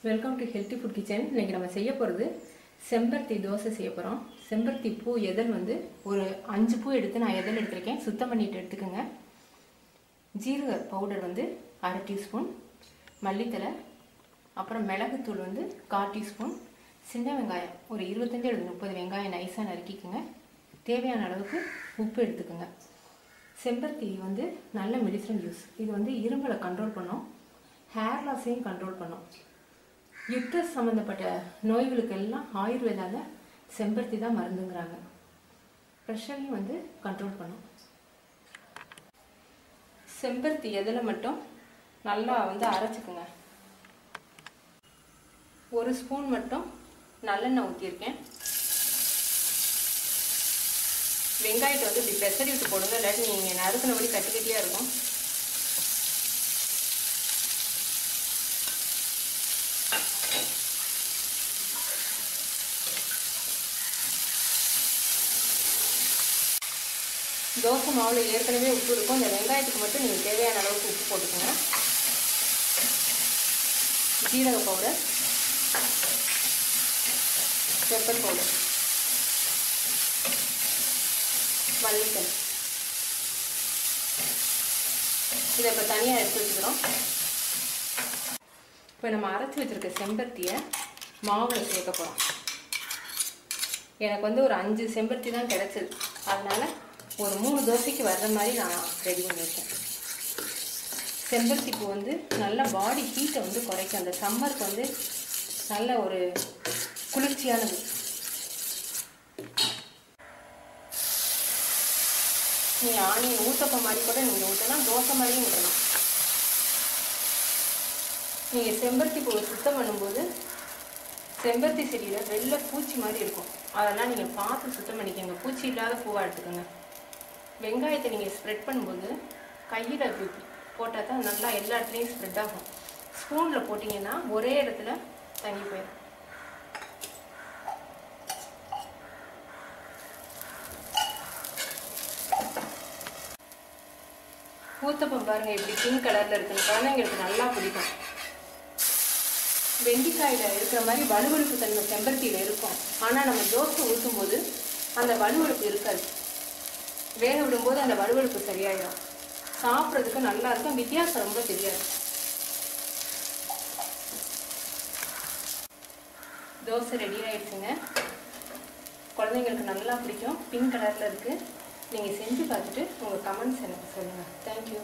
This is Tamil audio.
Welcome to healthy food kitchen. இன்றைக்கி நம்ம செய்ய போகிறது செம்பருத்தி தோசை செய்ய போகிறோம். செம்பருத்தி பூ எதல் வந்து ஒரு 5 பூ எடுத்து நான் எதல் எடுத்துருக்கேன். சுத்தம் பண்ணிட்டு எடுத்துக்கோங்க. ஜீரக பவுடர் வந்து 1/2 டீஸ்பூன், மல்லித்தலை, அப்புறம் மிளகுத்தூள் வந்து 1/4 டீஸ்பூன், சின்ன வெங்காயம் ஒரு 25-30 வெங்காயம் நைஸாக நறுக்கிக்கோங்க. தேவையான அளவுக்கு உப்பு எடுத்துக்கோங்க. செம்பருத்தி வந்து நல்ல மெடிசனல் யூஸ். இது வந்து இருமலை கண்ட்ரோல் பண்ணும், ஹேர் லாஸையும் கண்ட்ரோல் பண்ணும். யுட்ரஸ் சம்மந்தப்பட்ட நோய்களுக்கெல்லாம் ஆயுர்வேதாவில் செம்பருத்தி தான் மருந்துங்கிறாங்க. ப்ரெஷரையும் வந்து கண்ட்ரோல் பண்ணும். செம்பருத்தி எதில் மட்டும் நல்லா வந்து அரைச்சிக்குங்க. 1 ஸ்பூன் மட்டும் நல்லெண்ணெய் ஊற்றியிருக்கேன். வெங்காயத்தை வந்து இப்படி பெசரி விட்டு போடுங்க, இல்லாட்டி நீங்கள் நறுக்குனபடி கட்டி கட்டியாக இருக்கும். தோசை மாவில் ஏற்கனவே உப்பு இருக்கும். இந்த வெங்காயத்துக்கு மட்டும் நீங்கள் தேவையான அளவுக்கு உப்பு போட்டுக்கோங்க. ஜீரக பவுடர், பெப்பர் பவுடர், மல்லித்தலை, இதை இப்போ தனியாக எடுத்து வச்சுக்கிறோம். இப்போ நம்ம அரைச்சி வச்சுருக்க செம்பருத்தியை மாவில் சேர்க்க போகிறோம். எனக்கு வந்து ஒரு 5 செம்பருத்தி தான் கிடச்சிது. அதனால் ஒரு 3 தோசைக்கு வர்ற மாதிரி நான் ரெடி பண்ணியிருக்கேன். செம்பருத்தி பூ வந்து நல்ல பாடி ஹீட்டை வந்து குறைக்கும். அந்த சம்மருக்கு வந்து நல்ல ஒரு குளிர்ச்சியானது. நீங்கள் ஆனியன் ஊத்தப்பம் மாதிரி கூட நீங்கள் ஊற்றலாம், தோசை மாதிரியும் ஊற்றலாம். நீங்கள் செம்பருத்தி பூவை சுத்தம் பண்ணும்போது செம்பருத்தி செடியில் வெள்ளை பூச்சி மாதிரி இருக்கும். அதெல்லாம் நீங்கள் பார்த்து சுத்தம் பண்ணிக்கோங்க. பூச்சி இல்லாத பூவாக எடுத்துக்கோங்க. வெங்காயத்தை நீங்கள் ஸ்ப்ரெட் பண்ணும்போது கையில் போட்டால் தான் நல்லா எல்லா இடத்துலையும் ஸ்ப்ரெட் ஆகும். ஸ்பூனில் போட்டிங்கன்னா ஒரே இடத்துல தங்கி போயிடும். ஊத்தப்பம் பாருங்கள் இப்படி பிங்க் கலரில் இருக்குன்னு குழந்தைங்களுக்கு நல்லா பிடிக்கும். வெண்டிக்காயில் இருக்கிற மாதிரி வலுவழுப்பு தன்மை செம்பருத்தியில் இருக்கும். ஆனால் நம்ம தோசை ஊற்றும் போது அந்த வலுவழுப்பு இருக்காது. வேக விடும்போது அந்த வலுவழுப்பு சரியாயிடும். சாப்பிட்றதுக்கு நல்லா இருக்கும். வித்தியாசம் ரொம்ப தெரியாது. தோசை ரெடி ஆயிடுச்சுங்க. குழந்தைங்களுக்கு நல்லா பிடிக்கும். பிங்க் கலரில் இருக்குது. நீங்கள் செஞ்சு பார்த்துட்டு உங்கள் கமெண்ட்ஸ் எனக்கு சொல்லுங்கள். தேங்க்யூ.